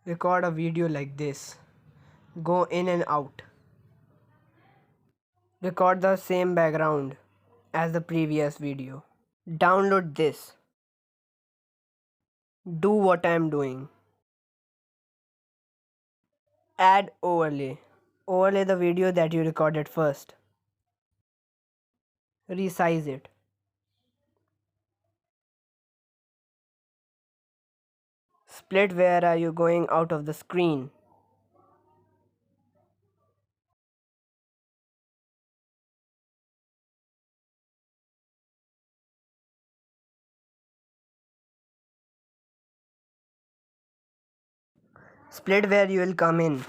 Record a video like this. Go in and out. Record the same background as the previous video. Download this. Do what I am doing. Add overlay. Overlay the video that you recorded first. Resize it. Split where are you going out of the screen. Split where you will come in.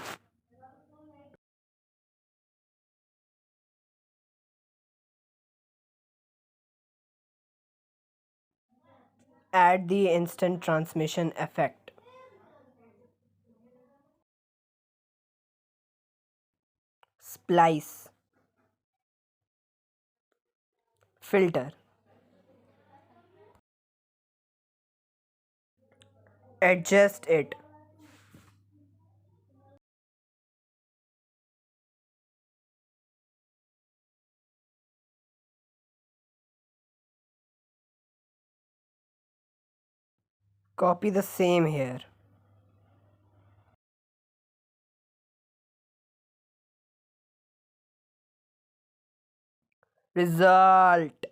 Add the instant transmission effect. Splice. Filter. Adjust it. Copy the same here. Result.